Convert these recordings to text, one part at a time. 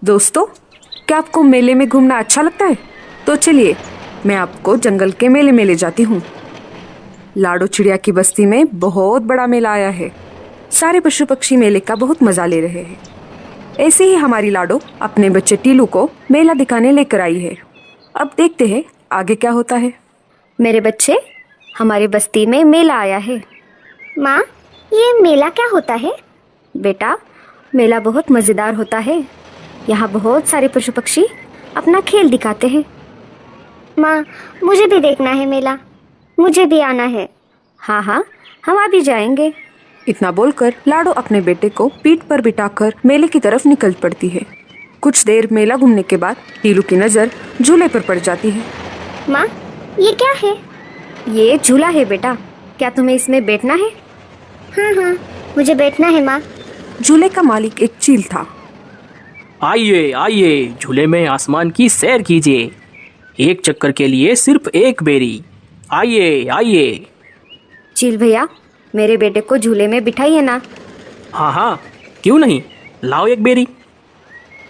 दोस्तों, क्या आपको मेले में घूमना अच्छा लगता है? तो चलिए मैं आपको जंगल के मेले में ले जाती हूँ। लाडो चिड़िया की बस्ती में बहुत बड़ा मेला आया है। सारे पशु पक्षी मेले का बहुत मजा ले रहे हैं। ऐसे ही हमारी लाडो अपने बच्चे टीलू को मेला दिखाने लेकर आई है। अब देखते हैं आगे क्या होता है। मेरे बच्चे, हमारी बस्ती में मेला आया है। माँ, ये मेला क्या होता है? बेटा, मेला बहुत मज़ेदार होता है। यहाँ बहुत सारे पशु पक्षी अपना खेल दिखाते हैं। माँ, मुझे भी देखना है मेला, मुझे भी आना है। हाँ हाँ, हम अभी जाएंगे। इतना बोलकर लाडो अपने बेटे को पीठ पर बिठाकर मेले की तरफ निकल पड़ती है। कुछ देर मेला घूमने के बाद टीलू की नजर झूले पर पड़ जाती है। माँ, ये क्या है? ये झूला है बेटा, क्या तुम्हें इसमें बैठना है? हाँ हाँ, मुझे बैठना है माँ। झूले का मालिक एक चील था। आइए आइए, झूले में आसमान की सैर कीजिए। एक चक्कर के लिए सिर्फ एक बेरी। आइए आइए। चील भैया, मेरे बेटे को झूले में बिठाइए ना। हाँ हाँ, क्यों नहीं, लाओ एक बेरी।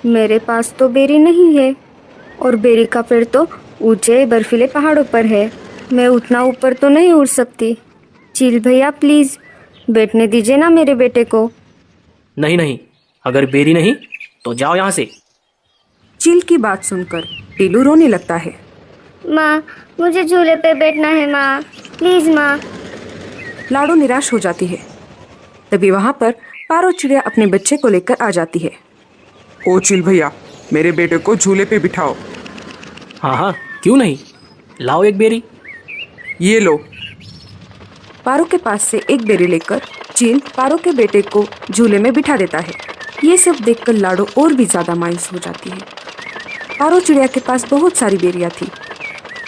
मेरे पास तो बेरी नहीं है, और बेरी का पेड़ तो ऊंचे बर्फीले पहाड़ों पर है। मैं उतना ऊपर तो नहीं उड़ सकती। चील भैया प्लीज़ बैठने दीजिए ना मेरे बेटे को। नहीं नहीं, अगर बेरी नहीं तो जाओ यहाँ से। चील की बात सुनकर टीलू रोने लगता है। माँ, मुझे झूले पे बैठना है माँ, प्लीज माँ। लाडो निराश हो जाती है। तभी वहाँ पर पारो चिड़िया अपने बच्चे को लेकर आ जाती है। ओ चिल भैया, मेरे बेटे को झूले पे बिठाओ। हाँ हाँ, क्यों नहीं, लाओ एक बेरी। ये लो। पारो के पास से एक बेरी लेकर चील पारो के बेटे को झूले में बिठा देता है। ये सब देखकर लाडो और भी ज्यादा मायूस हो जाती है। पारो चिड़िया के पास बहुत सारी बेरियां थी।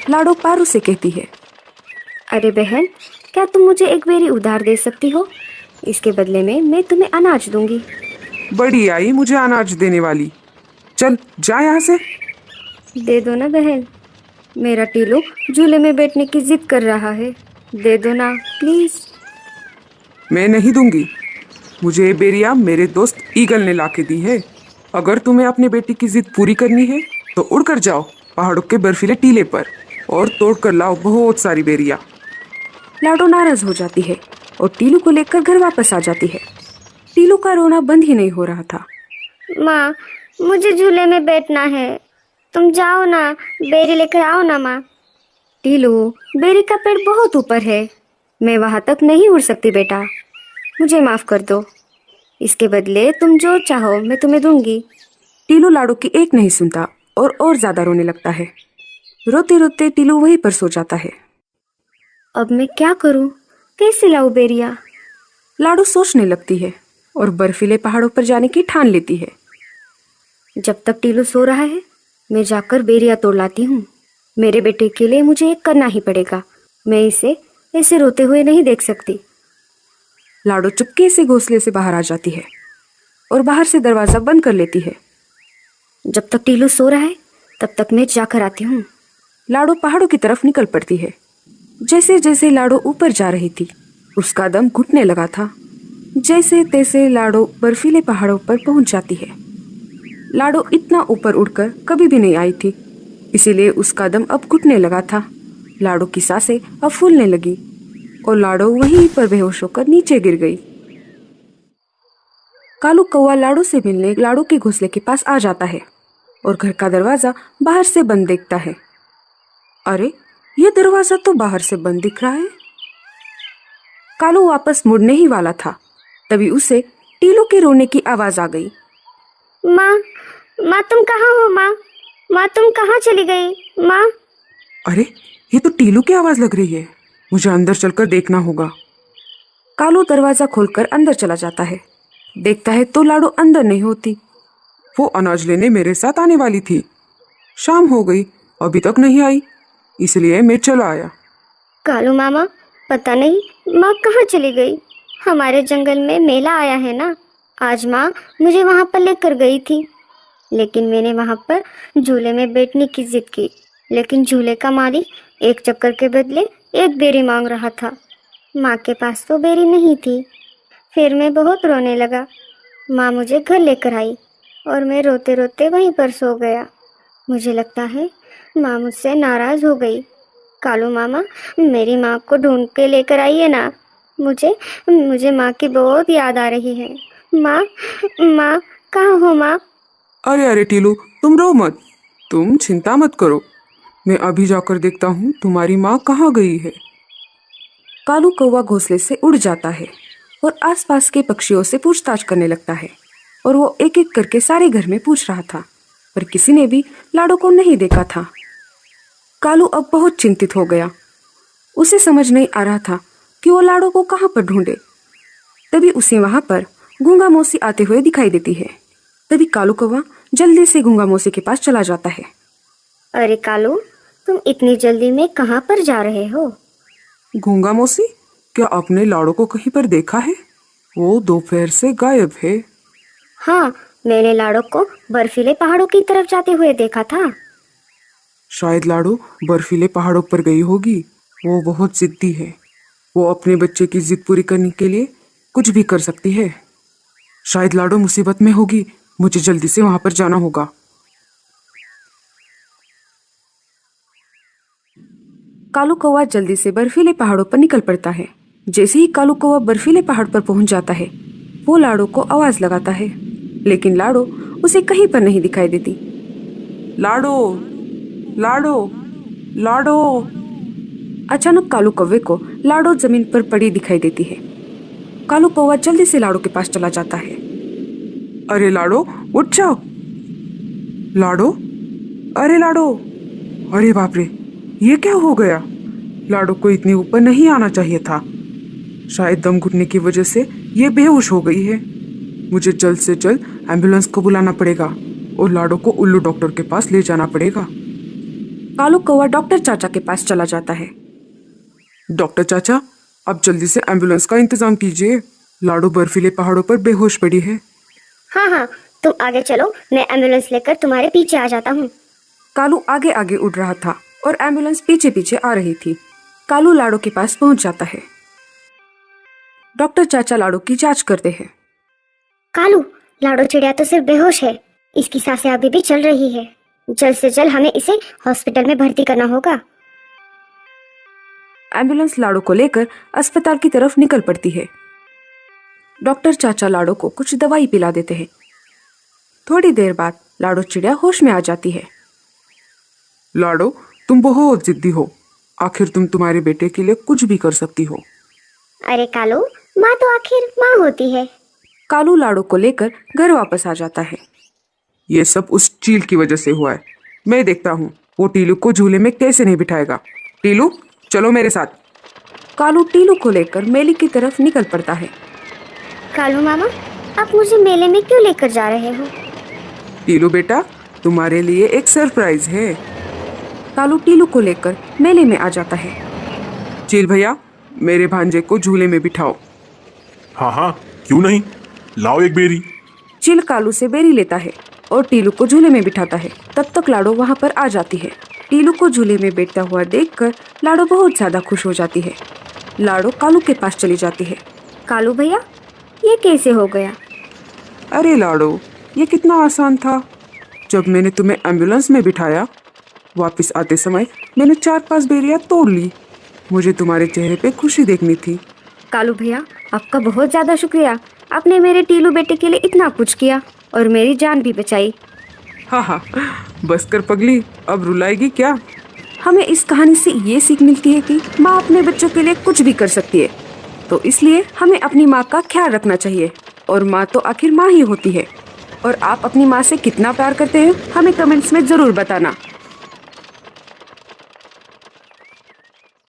लाडो पारो से कहती है, अरे बहन, क्या तुम मुझे एक बेरी उधार दे सकती हो? इसके बदले में मैं तुम्हें अनाज दूंगी। बड़ी आई मुझे अनाज देने वाली। चल जा यहाँ से। दे दो ना बहन, मेरा टीलू झूले में बैठने की जिद कर रहा है। दे दो ना प्लीज। मैं नहीं दूंगी। मुझे ये बेरिया मेरे दोस्त ईगल ने लाके दी है। अगर तुम्हें अपने बेटी की जिद पूरी करनी है तो उड़कर जाओ पहाड़ों के बर्फीले टीले पर और तोड़ कर लाओ बहुत सारी बेरिया। लाडो नाराज हो जाती है और टीलू को लेकर घर वापस आ जाती है। टीलू का रोना बंद ही नहीं हो रहा था। माँ, मुझे झूले में बैठना है, तुम जाओ ना, बेरी लेकर आओ ना माँ। टीलू, बेरी का पेड़ बहुत ऊपर है, मैं वहां तक नहीं उड़ सकती बेटा, मुझे माफ कर दो। इसके बदले तुम जो चाहो मैं तुम्हें दूंगी। टीलू लाडो की एक नहीं सुनता और ज्यादा रोने लगता है। रोते रोते टीलू वहीं पर सो जाता है। अब मैं क्या करूं, कैसे लाऊं बेरिया? लाडो सोचने लगती है और बर्फीले पहाड़ों पर जाने की ठान लेती है। जब तक टीलू सो रहा है मैं जाकर बेरिया तोड़ लाती हूँ। मेरे बेटे के लिए मुझे एक करना ही पड़ेगा, मैं इसे ऐसे रोते हुए नहीं देख सकती। लाडो चुपके से घोंसले से बाहर आ जाती है और बाहर से दरवाजा बंद कर लेती है। जब तक टीलू सो रहा है तब तक मैं जाकर आती हूँ। लाडो पहाड़ों की तरफ निकल पड़ती है। जैसे जैसे लाडो ऊपर जा रही थी उसका दम घुटने लगा था। जैसे तैसे लाडो बर्फीले पहाड़ों पर पहुंच जाती है। लाडो इतना ऊपर उड़कर कभी भी नहीं आई थी, इसीलिए उसका दम अब घुटने लगा था। लाडो की सांसें अब फूलने लगी और लाडो वहीं पर बेहोश होकर नीचे गिर गई। कालू कौवा लाडो से मिलने लाडो के घोंसले के पास आ जाता है और घर का दरवाजा बाहर से बंद देखता है। अरे, ये दरवाजा तो बाहर से बंद दिख रहा है। कालू वापस मुड़ने ही वाला था, तभी उसे टीलू के रोने की आवाज आ गई। माँ, माँ तुम कहाँ हो माँ? माँ तुम कहाँ चली गई माँ? अरे, ये तो टीलू की आवाज लग रही है। मुझे अंदर चलकर देखना होगा। कालू दरवाजा खोलकर अंदर चला जाता है। देखता है तो लाडो अंदर नहीं होती। वो अनाज लेने मेरे साथ आने वाली थी। शाम हो गई, अभी तक नहीं आई, इसलिए मैं चला आया। कालू मामा, पता नहीं माँ कहाँ चली गई। हमारे जंगल में मेला आया है ना, आज माँ मुझे वहाँ पर लेकर गई थी, लेकिन मैंने वहाँ पर झूले में बैठने की जिद की, लेकिन झूले का मालिक एक चक्कर के बदले एक बेरी मांग रहा था। माँ के पास तो बेरी नहीं थी। फिर मैं बहुत रोने लगा। माँ मुझे घर लेकर आई और मैं रोते रोते वहीं पर सो गया। मुझे लगता है माँ मुझसे नाराज़ हो गई। कालू मामा, मेरी माँ को ढूंढ के लेकर आइए ना। मुझे माँ की बहुत याद आ रही है। माँ, माँ कहाँ हो माँ? अरे अरे टीलू, तुम रो मत, तुम चिंता मत करो। मैं अभी जाकर देखता हूँ तुम्हारी माँ कहाँ गई है। कालू कौवा घोंसले से उड़ जाता है और आसपास के पक्षियों से पूछताछ करने लगता है। और वो एक एक करके सारे घर में पूछ रहा था, पर किसी ने भी लाडो को नहीं देखा था। कालू अब बहुत चिंतित हो गया। उसे समझ नहीं आ रहा था कि वो लाडो को कहाँ पर ढूंढे। तभी उसे वहां पर गूंगा मौसी आते हुए दिखाई देती है। तभी कालू कौवा जल्दी से गूंगा मौसी के पास चला जाता है। अरे कालू, तुम इतनी जल्दी में कहाँ पर जा रहे हो? गूंगा मौसी, क्या आपने लाडो को कहीं पर देखा है? वो दोपहर से गायब है। हाँ, मैंने लाडो को बर्फीले पहाड़ों की तरफ जाते हुए देखा था। शायद लाडो बर्फीले पहाड़ों पर गई होगी। वो बहुत जिद्दी है। वो अपने बच्चे की जिद पूरी करने के लिए कुछ भी कर सकती है। शायद लाडो मुसीबत में होगी। मुझे जल्दी से वहां पर जाना होगा। कालू कौवा जल्दी से बर्फीले पहाड़ों पर निकल पड़ता है। जैसे ही कालू कौवा बर्फीले पहाड़ पर पहुंच जाता है, वो लाडो को आवाज लगाता है, लेकिन लाडो उसे कहीं पर नहीं दिखाई देती। लाडो, लाडो, लाडो। अचानक कालू कौवे को लाडो जमीन पर पड़ी दिखाई देती है। कालू कौवा जल्दी से लाडो के पास चला जाता है। अरे लाडो, उठ जाओ। लाडो, अरे लाडो, अरे बाप रे, ये क्या हो गया? लाडो को इतने ऊपर नहीं आना चाहिए था। शायद दम घुटने की वजह से ये बेहोश हो गई है। मुझे जल्द से जल्द एम्बुलेंस को बुलाना पड़ेगा और लाडो को उल्लू डॉक्टर के पास ले जाना पड़ेगा। कालू कौवा डॉक्टर चाचा के पास चला जाता है। डॉक्टर चाचा, आप जल्दी से एम्बुलेंस का इंतजाम कीजिए। लाडो बर्फीले पहाड़ों पर बेहोश पड़ी है। हाँ हाँ, तुम आगे चलो, मैं एम्बुलेंस लेकर तुम्हारे पीछे आ जाता हूँ। कालू आगे आगे उड़ रहा था और एम्बुलेंस पीछे पीछे आ रही थी। कालू लाडो के पास पहुंच जाता है। डॉक्टर चाचा लाडो की जांच करते हैं। कालू, लाडो चिड़िया तो सिर्फ बेहोश है, इसकी सांसें अभी भी चल रही है। जल्द से जल्द हमें इसे हॉस्पिटल में भर्ती करना होगा। एम्बुलेंस लाडो को लेकर अस्पताल की तरफ निकल पड़ती है। डॉक्टर चाचा लाडो को कुछ दवाई पिला देते हैं। थोड़ी देर बाद लाडो चिड़िया होश में आ जाती है। लाडो, तुम बहुत जिद्दी हो। आखिर तुम तुम्हारे बेटे के लिए कुछ भी कर सकती हो। अरे कालू, माँ तो आखिर माँ होती है। कालू लाडो को लेकर घर वापस आ जाता है। ये सब उस चील की वजह से हुआ है। मैं देखता हूँ वो टीलू को झूले में कैसे नहीं बिठाएगा। टीलू, चलो मेरे साथ। कालू टीलू को लेकर मेले की तरफ निकल पड़ता है। कालू मामा, आप मुझे मेले में क्यों लेकर जा रहे हो? टीलू बेटा, तुम्हारे लिए एक सरप्राइज है। कालू टीलू को लेकर मेले में आ जाता है। चील भैया, मेरे भांजे को झूले में बिठाओ। हाँ हाँ, क्यों नहीं, लाओ एक बेरी। चील कालू से बेरी लेता है और टीलू को झूले में बिठाता है। तब तक लाडो वहाँ पर आ जाती है। टीलू को झूले में बैठता हुआ देखकर लाडो बहुत ज्यादा खुश हो जाती है। लाडो कालू के पास चली जाती है। कालू भैया, ये कैसे हो गया? अरे लाडो, ये कितना आसान था। जब मैंने तुम्हें एम्बुलेंस में बिठाया, वापस आते समय मैंने 4-5 बेरियां तोड़ ली। मुझे तुम्हारे चेहरे पे खुशी देखनी थी। कालू भैया, आपका बहुत ज़्यादा शुक्रिया। आपने मेरे टीलू बेटे के लिए इतना कुछ किया और मेरी जान भी बचाई। हाँ हाँ, बस कर पगली, अब रुलाएगी क्या? हमें इस कहानी से ये सीख मिलती है कि माँ अपने बच्चों के लिए कुछ भी कर सकती है, तो इसलिए हमें अपनी माँ का ख्याल रखना चाहिए। और माँ तो आखिर माँ ही होती है। और आप अपनी माँ से कितना प्यार करते हैं, हमें कमेंट्स में ज़रूर बताना।